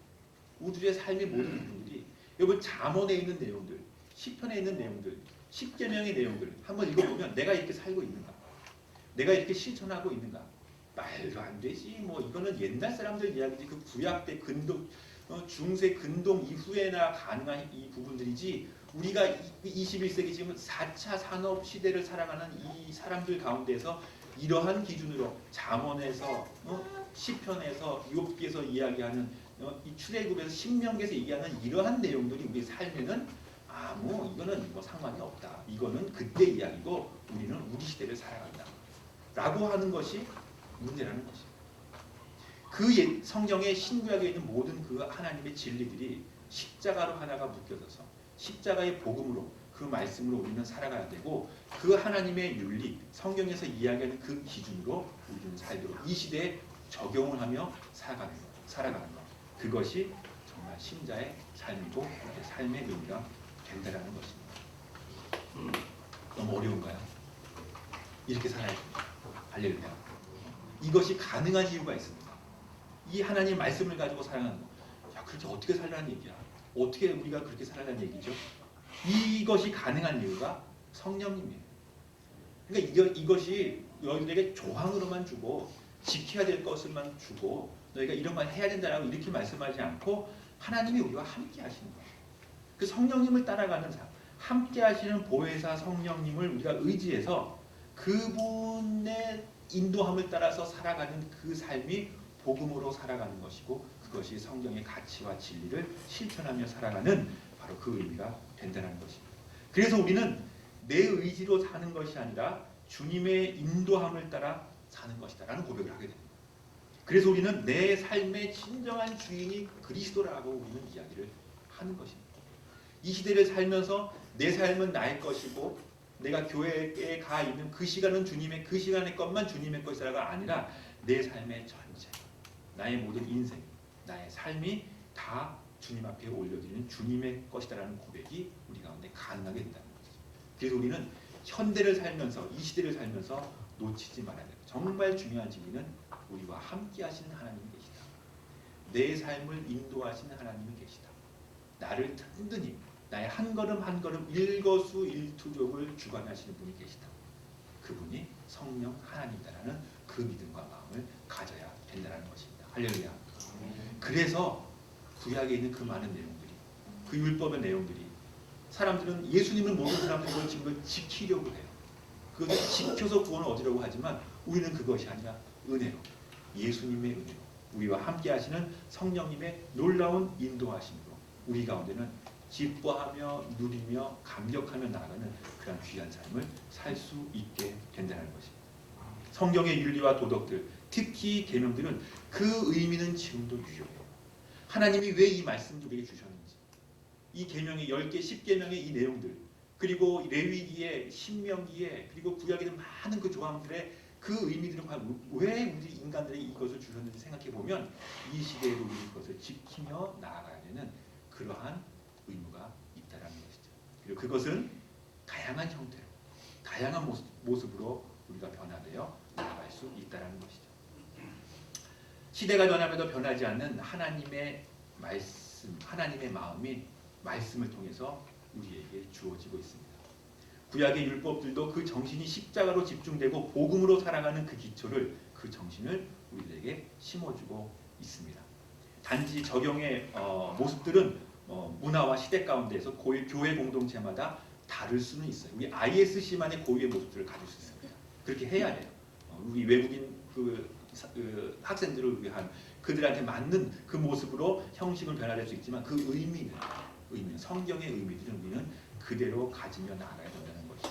우리의 삶의 모든 부분들이 여러분 잠언에 있는 내용들, 시편에 있는 내용들, 십계명의 내용들 한번 읽어보면 내가 이렇게 살고 있는가? 내가 이렇게 실천하고 있는가? 말도 안 되지. 뭐 이거는 옛날 사람들 이야기지. 그 구약 때 근동 중세 근동 이후에나 가능한 이 부분들이지 우리가 21세기 지금 4차 산업 시대를 살아가는 이 사람들 가운데서 이러한 기준으로 잠언에서 시편에서 욥기에서 이야기하는 이 출애굽에서 신명기에서 얘기하는 이러한 내용들이 우리 삶에는 뭐 이거는 뭐 상관이 없다. 이거는 그때 이야기고 우리는 우리 시대를 살아간다. 라고 하는 것이 문제라는 것입니다. 그 성경의 신구약에 있는 모든 그 하나님의 진리들이 십자가로 하나가 묶여져서 십자가의 복음으로 그 말씀으로 우리는 살아가야 되고 그 하나님의 윤리, 성경에서 이야기하는 그 기준으로 우리는 살도록 이 시대에 적용을 하며 살아가는 것. 그것이 정말 신자의 삶이고 우리의 삶의 의미가 된다는 것입니다. 너무 어려운가요? 이렇게 살아야 됩니다. 할렐루야. 이것이 가능한 이유가 있습니다. 이 하나님 말씀을 가지고 살아가는 거. 야, 그렇게 어떻게 살라는 얘기야? 어떻게 우리가 그렇게 살아가는 얘기죠? 이것이 가능한 이유가 성령님이에요. 그러니까 이것이 너희들에게 조항으로만 주고 지켜야 될 것을만 주고 너희가 이런 말 해야 된다라고 이렇게 말씀하지 않고 하나님이 우리와 함께 하시는 거예요. 그 성령님을 따라가는 삶, 함께 하시는 보혜사 성령님을 우리가 의지해서 그분의 인도함을 따라서 살아가는 그 삶이 복음으로 살아가는 것이고 그것이 성경의 가치와 진리를 실천하며 살아가는 바로 그 의미가 된다는 것입니다. 그래서 우리는 내 의지로 사는 것이 아니라 주님의 인도함을 따라 사는 것이다 라는 고백을 하게 됩니다. 그래서 우리는 내 삶의 진정한 주인이 그리스도라고 우리는 이야기를 하는 것입니다. 이 시대를 살면서 내 삶은 나의 것이고 내가 교회에 가 있는 그 시간은 주님의 그 시간의 것만 주님의 것이라가 아니라 내 삶의 전체, 나의 모든 인생, 나의 삶이 다 주님 앞에 올려드리는 주님의 것이다라는 고백이 우리 가운데 가능하게 된다는 거죠. 그래서 우리는 현대를 살면서 이 시대를 살면서 놓치지 말아야 돼요. 정말 중요한 진리는 우리와 함께 하시는 하나님이 계시다. 내 삶을 인도하시는 하나님이 계시다. 나를 든든히 나의 한 걸음 한 걸음 일거수일투족을 주관하시는 분이 계시다. 그분이 성령 하나님이다라는 그 믿음과 마음을 가져야 된다는 것입니다. 할렐루야. 그래서 구약에 있는 그 많은 내용들이 그 율법의 내용들이 사람들은 예수님을 모르는 사람들이 그걸 지금 지키려고 해요. 그것을 지켜서 구원을 얻으려고 하지만 우리는 그것이 아니라 은혜로 예수님의 은혜로 우리와 함께 하시는 성령님의 놀라운 인도하심으로 우리 가운데는 기뻐하며 누리며 감격하며 나아가는 그런 귀한 삶을 살 수 있게 된다는 것입니다. 성경의 윤리와 도덕들, 특히 계명들은 그 의미는 지금도 유효해요. 하나님이 왜 이 말씀을 우리에게 주셨는지, 이 계명의 10개, 10계명의 이 내용들, 그리고 레위기에, 신명기에, 그리고 구약에 있는 많은 그 조항들의 그 의미들은 과연 왜 우리 인간들에게 이것을 주셨는지 생각해 보면 이 시대에도 우리 그것을 지키며 나아가야 되는 그러한 의무가 있다라는 것이죠. 그리고 그것은 다양한 형태로, 다양한 모습으로 우리가 변화되어 나아갈 수 있다라는 것이죠. 시대가 변하면도 변하지 않는 하나님의 말씀, 하나님의 마음이 말씀을 통해서 우리에게 주어지고 있습니다. 구약의 율법들도 그 정신이 십자가로 집중되고 복음으로 살아가는 그 기초를, 그 정신을 우리에게 심어주고 있습니다. 단지 적용의 모습들은 문화와 시대 가운데서 교회 공동체마다 다를 수는 있어요. 우리 ISC만의 고유의 모습들을 가질 수 있습니다. 그렇게 해야 돼요. 우리 외국인 그 학생들을 위한 그들한테 맞는 그 모습으로 형식을 변화될 수 있지만 그 의미는 성경의 의미들은 우리는 그대로 가지며 나아가야 된다는 것이죠.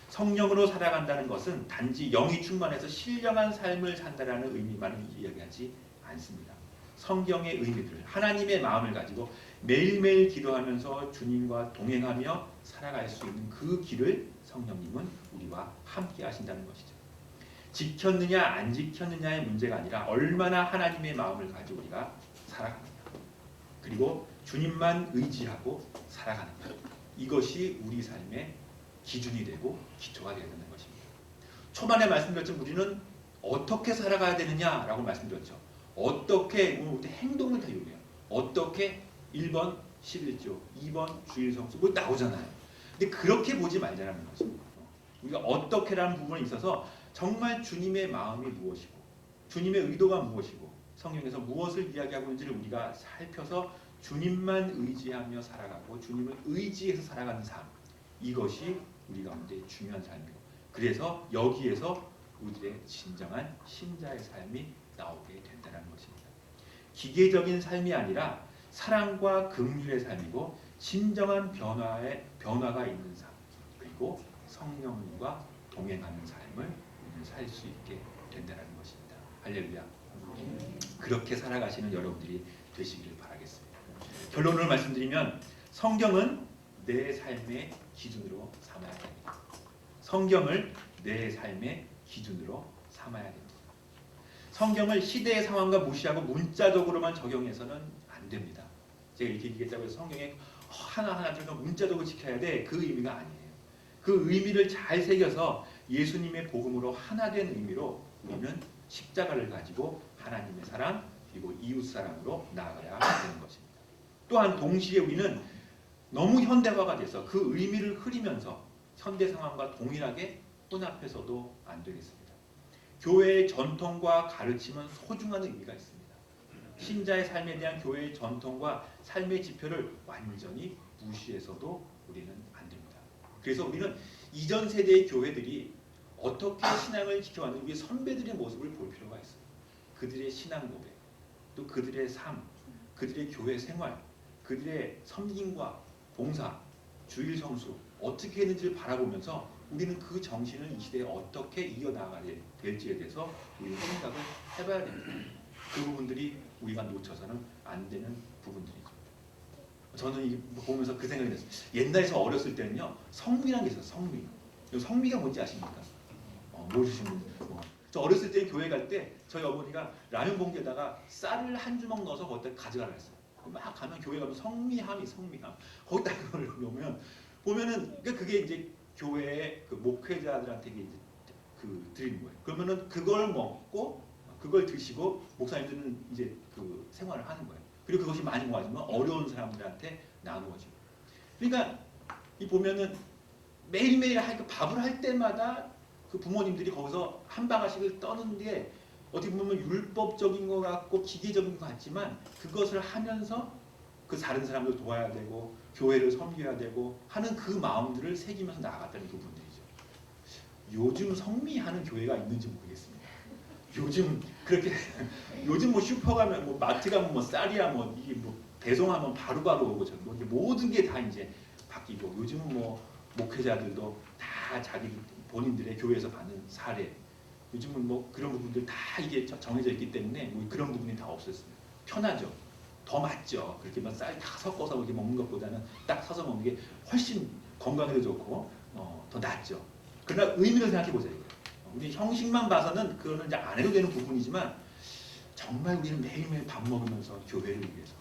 성령으로 살아간다는 것은 단지 영이 충만해서 신령한 삶을 산다라는 의미만을 이야기하지 않습니다. 성경의 의미들, 하나님의 마음을 가지고 매일매일 기도하면서 주님과 동행하며 살아갈 수 있는 그 길을 성령님은 우리와 함께 하신다는 것이죠. 지켰느냐 안 지켰느냐의 문제가 아니라 얼마나 하나님의 마음을 가지고 우리가 살아가느냐, 그리고 주님만 의지하고 살아가느냐, 이것이 우리 삶의 기준이 되고 기초가 되어야 되는 것입니다. 초반에 말씀드렸지만 우리는 어떻게 살아가야 되느냐라고 말씀드렸죠. 어떻게, 우리 행동을 다 요구해요. 어떻게 1번 11조, 2번 주일 성수 뭐 나오잖아요. 근데 그렇게 보지 말자라는 것입니다. 우리가 어떻게라는 부분에 있어서 정말 주님의 마음이 무엇이고 주님의 의도가 무엇이고 성경에서 무엇을 이야기하고 있는지를 우리가 살펴서 주님만 의지하며 살아가고 주님을 의지해서 살아가는 삶, 이것이 우리 가운데 중요한 삶이고, 그래서 여기에서 우리의 진정한 신자의 삶이 나오게 된다는 것입니다. 기계적인 삶이 아니라 사랑과 긍휼의 삶이고 진정한 변화가 있는 삶, 그리고 성령님과 동행하는 삶을 살 수 있게 된다는 것입니다. 할렐루야. 그렇게 살아가시는 여러분들이 되시기를 바라겠습니다. 결론을 말씀드리면 성경은 내 삶의 기준으로 삼아야 됩니다. 성경을 내 삶의 기준으로 삼아야 됩니다. 성경을 시대의 상황과 무시하고 문자적으로만 적용해서는 안 됩니다. 제가 이렇게 얘기했다고 해서 성경에 하나하나 좀 문자적으로 지켜야 돼, 그 의미가 아니에요. 그 의미를 잘 새겨서 예수님의 복음으로 하나 된 의미로 우리는 십자가를 가지고 하나님의 사랑 그리고 이웃 사랑으로 나아가야 되는 것입니다. 또한 동시에 우리는 너무 현대화가 돼서 그 의미를 흐리면서 현대 상황과 동일하게 혼합해서도 안 되겠습니다. 교회의 전통과 가르침은 소중한 의미가 있습니다. 신자의 삶에 대한 교회의 전통과 삶의 지표를 완전히 무시해서도 우리는 안 됩니다. 그래서 우리는 이전 세대의 교회들이 어떻게 신앙을 지켜왔는지 우리 선배들의 모습을 볼 필요가 있어요. 그들의 신앙 고백, 또 그들의 삶, 그들의 교회 생활, 그들의 섬김과 봉사, 주일 성수 어떻게 했는지를 바라보면서 우리는 그 정신을 이 시대에 어떻게 이어나가야 될지에 대해서 우리는 생각을 해봐야 됩니다. 그 부분들이 우리가 놓쳐서는 안 되는 부분들이죠. 저는 이 보면서 그 생각이 났어요. 옛날에 어렸을 때는요, 성미라는 게 있어요. 성미. 성미가 뭔지 아십니까? 모르시는 분. 저 어렸을 때 교회 갈 때 저희 어머니가 라면 봉지에다가 쌀을 한 주먹 넣어서 거기다 가져가라 했어요. 막 가면 교회 가면 성미함. 거기다 그걸 보면은 그게 이제 교회의 그 목회자들한테 이제 그 드리는 거예요. 그러면은 그걸 먹고 그걸 드시고 목사님들은 이제 그 생활을 하는 거예요. 그리고 그것이 많이 모아지면 어려운 사람들한테 나누어지고. 그러니까 이 보면은 매일매일 밥을 할 때마다 그 부모님들이 거기서 한 방울씩을 떠는 게 어떻게 보면 율법적인 것 같고 기계적인 것 같지만 그것을 하면서 그 다른 사람들 도와야 되고 교회를 섬겨야 되고 하는 그 마음들을 새기면서 나아갔다는 부분들이죠. 요즘 성미하는 교회가 있는지 모르겠습니다. 요즘 그렇게 요즘 뭐 슈퍼 가면 뭐 마트 가면 뭐 쌀이야 뭐 이게 뭐 배송하면 바로바로 오고 뭐 모든 게 다 이제 바뀌고 요즘은 뭐 목회자들도 다 자기 본인들의 교회에서 받는 사례, 요즘은 뭐 그런 부분들 다 이게 정해져 있기 때문에 뭐 그런 부분이 다 없었습니다. 편하죠. 더 맞죠. 그렇게 막 쌀 다 섞어서 이렇게 먹는 것보다는 딱 사서 먹는 게 훨씬 건강에도 좋고 더 낫죠. 그러나 의미를 생각해 보세요. 우리 형식만 봐서는 그거는 이제 안 해도 되는 부분이지만 정말 우리는 매일매일 밥 먹으면서 교회를 위해서,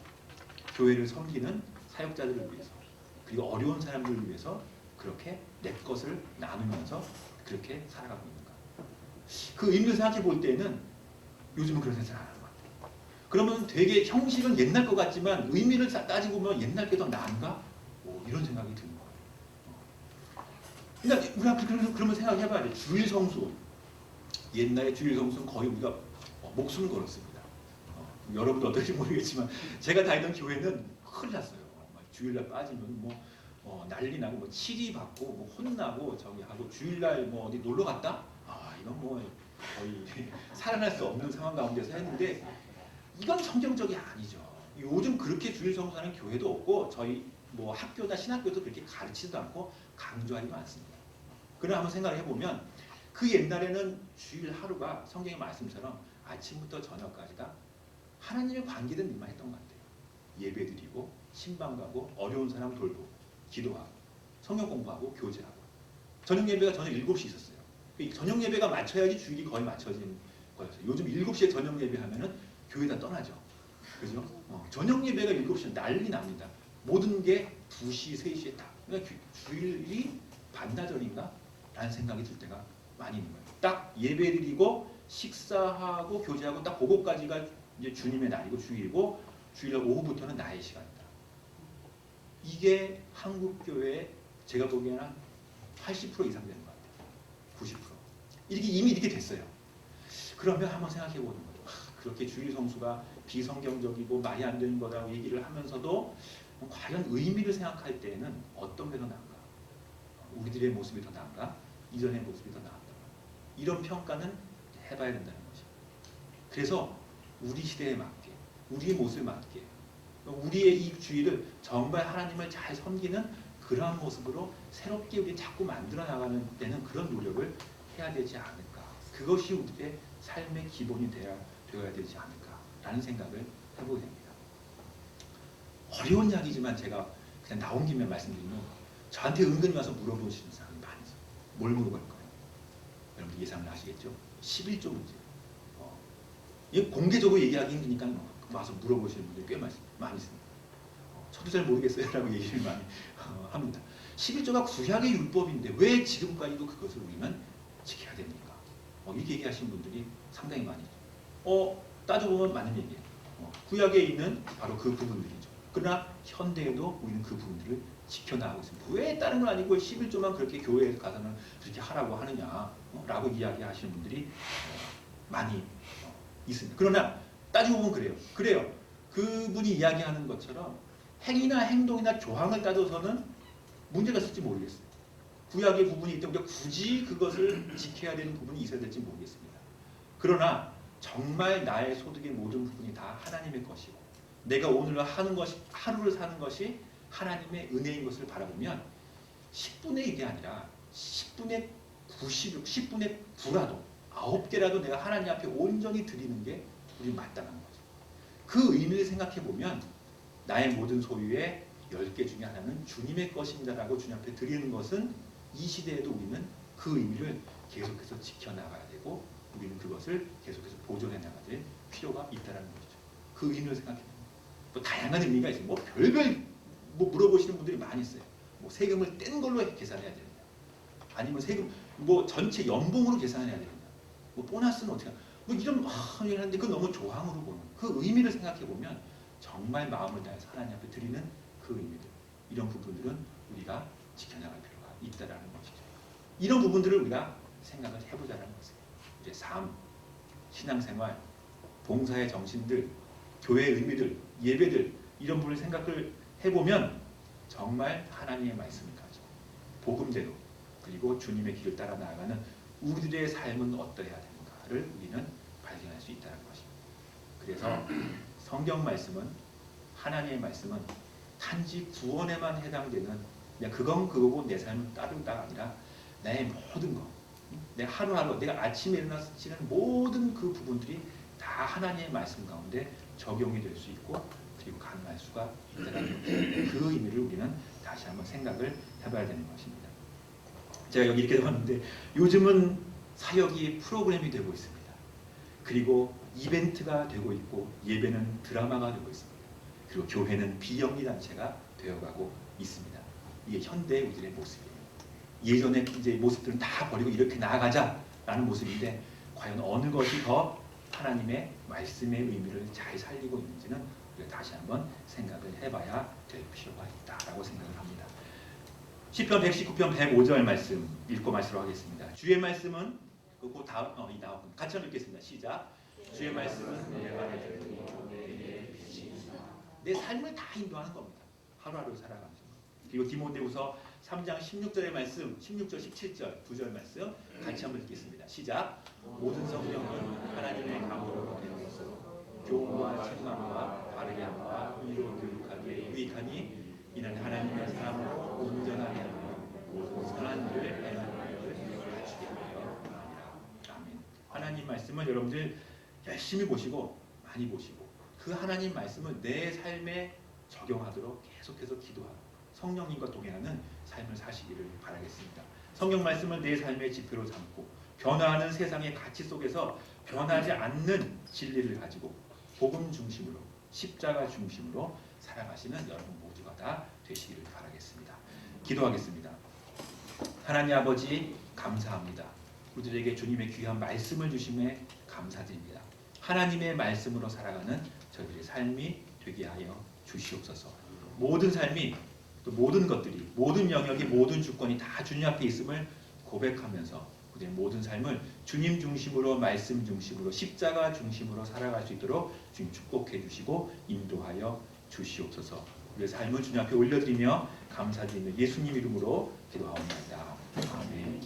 교회를 섬기는 사역자들을 위해서, 그리고 어려운 사람들을 위해서 그렇게 내 것을 나누면서 그렇게 살아가고 있는가. 그 의미를 생각해 볼 때는 요즘은 그런 생각 안 하는 것 같아요. 그러면 되게 형식은 옛날 것 같지만 의미를 따지고 보면 옛날 게 더 나은가? 이런 생각이 드는 거예요. 그러니까 우리가 그러면 생각해봐야 돼. 주일 성수, 옛날에 주일 성수는 거의 우리가 목숨을 걸었습니다. 여러분도 어떨지 모르겠지만 제가 다니던 교회는 큰일 났어요. 주일날 빠지면 난리 나고 치리 받고 혼나고 저기 하고 주일날 어디 놀러 갔다? 이건 거의 살아날 수 없는 상황 가운데서 했는데 이건 성경적이 아니죠. 요즘 그렇게 주일 성수하는 교회도 없고 저희 학교나 신학교도 그렇게 가르치지도 않고 강조하지도 않습니다. 그러나 한번 생각을 해보면 그 옛날에는 주일 하루가 성경의 말씀처럼 아침부터 저녁까지가 하나님의 관계된 일만 했던 것 같아요. 예배드리고 신방 가고 어려운 사람 돌보고 기도하고 성경 공부하고 교제하고 저녁 예배가 저녁 7시 있었어요. 저녁 예배가 맞춰야지 주일이 거의 맞춰진 거였어요. 요즘 7시에 저녁 예배하면은 교회 다 떠나죠. 그죠? 저녁 예배가 7시에 난리 납니다. 모든 게 2시, 3시에 다. 그러니까 주일이 반나절인가? 라는 생각이 들 때가 많이 있는 거예요. 딱 예배드리고 식사하고 교제하고 딱 그거까지가 이제 주님의 날이고 주일이고 주일날 오후부터는 나의 시간이다. 이게 한국교회에 제가 보기에는 한 80% 이상 되는 것 같아요. 90%. 이미 이렇게 됐어요. 그러면 한번 생각해 보는 거죠. 그렇게 주일 성수가 비성경적이고 말이 안 되는 거라고 얘기를 하면서도 과연 의미를 생각할 때에는 어떤 게 더 나은가? 우리들의 모습이 더 나은가? 이전의 모습이 더 나은가? 이런 평가는 해봐야 된다는 거죠. 그래서 우리 시대에 맞게, 우리의 모습에 맞게, 우리의 이 주일을 정말 하나님을 잘 섬기는 그러한 모습으로 새롭게 우리 자꾸 만들어 나가는 데는 그런 노력을 해야 되지 않을까. 그것이 우리의 삶의 기본이 되어야 되지 않을까라는 생각을 해보게 됩니다. 어려운 이야기지만 제가 그냥 나온 김에 말씀드리면 저한테 은근히 와서 물어보시는 사람이 많이 있어요. 뭘 물어볼 거예요? 여러분 예상을 하시겠죠? 11조 문제. 공개적으로 얘기하기 힘드니까 와서 물어보시는 분들이 꽤 많이 있습니다. 저도 잘 모르겠어요 라고 얘기를 많이 합니다. 11조가 구약의 율법인데 왜 지금까지도 그것을 우리는 지켜야 됩니까? 이렇게 얘기하시는 분들이 상당히 많이 있죠. 따져보면 맞는 얘기예요. 구약에 있는 바로 그 부분들이죠. 그러나 현대에도 우리는 그 부분들을 지켜나가고 있습니다. 왜 다른 건 아니고 11조만 그렇게 교회에 가서는 그렇게 하라고 하느냐 라고 이야기하시는 분들이 많이 있습니다. 그러나 따지고 보면 그래요. 그분이 이야기하는 것처럼 행위나 행동이나 조항을 따져서는 문제가 있을지 모르겠어요. 구약의 부분이 있기 때문에 굳이 그것을 지켜야 되는 부분이 있어야 될지 모르겠습니다. 그러나 정말 나의 소득의 모든 부분이 다 하나님의 것이고 내가 오늘 하는 것이 하루를 사는 것이 하나님의 은혜인 것을 바라보면 10분의 1이 아니라 10분의 90, 10분의 9라도 9개라도 내가 하나님 앞에 온전히 드리는 게 우리 마땅한 거죠. 그 의미를 생각해 보면 나의 모든 소유의 10개 중에 하나는 주님의 것입니다라고 주님 앞에 드리는 것은 이 시대에도 우리는 그 의미를 계속해서 지켜나가야 되고 우리는 그것을 계속해서 보존해 나가야 될 필요가 있다는 것이죠. 그 의미를 생각해 보면 다양한 의미가 있어요. 별별 물어보시는 분들이 많이 있어요. 세금을 뗀 걸로 계산해야 되느냐, 아니면 세금 전체 연봉으로 계산해야 되느냐, 보너스는 어떻게 이런 하는데 그 너무 조항으로 보는 그 의미를 생각해 보면 정말 마음을 다해서 하나님 앞에 드리는 그 의미들, 이런 부분들은 우리가 지켜나갈 필요가 있다라는 것이죠. 이런 부분들을 우리가 생각을 해보자는 것이에요. 이제 삶, 신앙생활, 봉사의 정신들, 교회의 의미들, 예배들 이런 부분을 생각을 해보면 정말 하나님의 말씀을 가지고 복음대로 그리고 주님의 길을 따라 나아가는 우리들의 삶은 어떠해야 되는가를 우리는 발견할 수 있다는 것입니다. 그래서 성경 말씀은, 하나님의 말씀은 단지 구원에만 해당되는 그냥 그건 그거고 내 삶은 따르다가 아니라 나의 모든 것, 내 하루하루 내가 아침에 일어나서 치는 모든 그 부분들이 다 하나님의 말씀 가운데 적용이 될 수 있고 그리고 가능할 수가 있다는 것, 그 의미를 우리는 다시 한번 생각을 해봐야 되는 것입니다. 제가 여기 이렇게 왔는데 요즘은 사역이 프로그램이 되고 있습니다. 그리고 이벤트가 되고 있고 예배는 드라마가 되고 있습니다. 그리고 교회는 비영리 단체가 되어가고 있습니다. 이게 현대 우리들의 모습이에요. 예전에 이제 모습들은 다 버리고 이렇게 나아가자라는 모습인데 과연 어느 것이 더 하나님의 말씀의 의미를 잘 살리고 있는지는 우리가 다시 한번 생각을 해봐야 될 필요가 있다라고 생각을 합니다. 시편 119편 105절 말씀 읽고 말씀을 하겠습니다. 주의 말씀은 그 다음 이 나오는 같이 한번 읽겠습니다. 시작. 주의 말씀은 내가 내 삶을 다 인도하는 겁니다. 하루하루 살아가면서. 그리고 디모데후서 3장 16절의 말씀, 16절, 17절 두 절 말씀 같이 한번 읽겠습니다. 시작. 모든 성령은 하나님의 감으로 보낸 것으로 교훈과 책망과 바르게 함과 의로 교육하기에 유익하니 이는 하나님의 사람으로 온전하게 하며 모든 선한 일을 행하는 것을 갖추게 하려 함이라. 아멘. 하나님 말씀을 여러분들 열심히 보시고 많이 보시고 그 하나님 말씀을 내 삶에 적용하도록 계속해서 기도하고 성령님과 동행하는 삶을 사시기를 바라겠습니다. 성경 말씀을 내 삶의 지표로 삼고 변화하는 세상의 가치 속에서 변하지 않는 진리를 가지고 복음 중심으로 십자가 중심으로 살아가시는 여러분 모두가 다 되시기를 바라겠습니다. 기도하겠습니다. 하나님 아버지 감사합니다. 우리들에게 주님의 귀한 말씀을 주심에 감사드립니다. 하나님의 말씀으로 살아가는 저희들의 삶이 되게 하여 주시옵소서. 모든 삶이 또 모든 것들이 모든 영역이 모든 주권이 다 주님 앞에 있음을 고백하면서 우리의 모든 삶을 주님 중심으로 말씀 중심으로 십자가 중심으로 살아갈 수 있도록 주님 축복해 주시고 인도하여 주시옵소서. 우리의 삶을 주님 앞에 올려드리며 감사드리며 예수님 이름으로 기도하옵나이다. 아멘.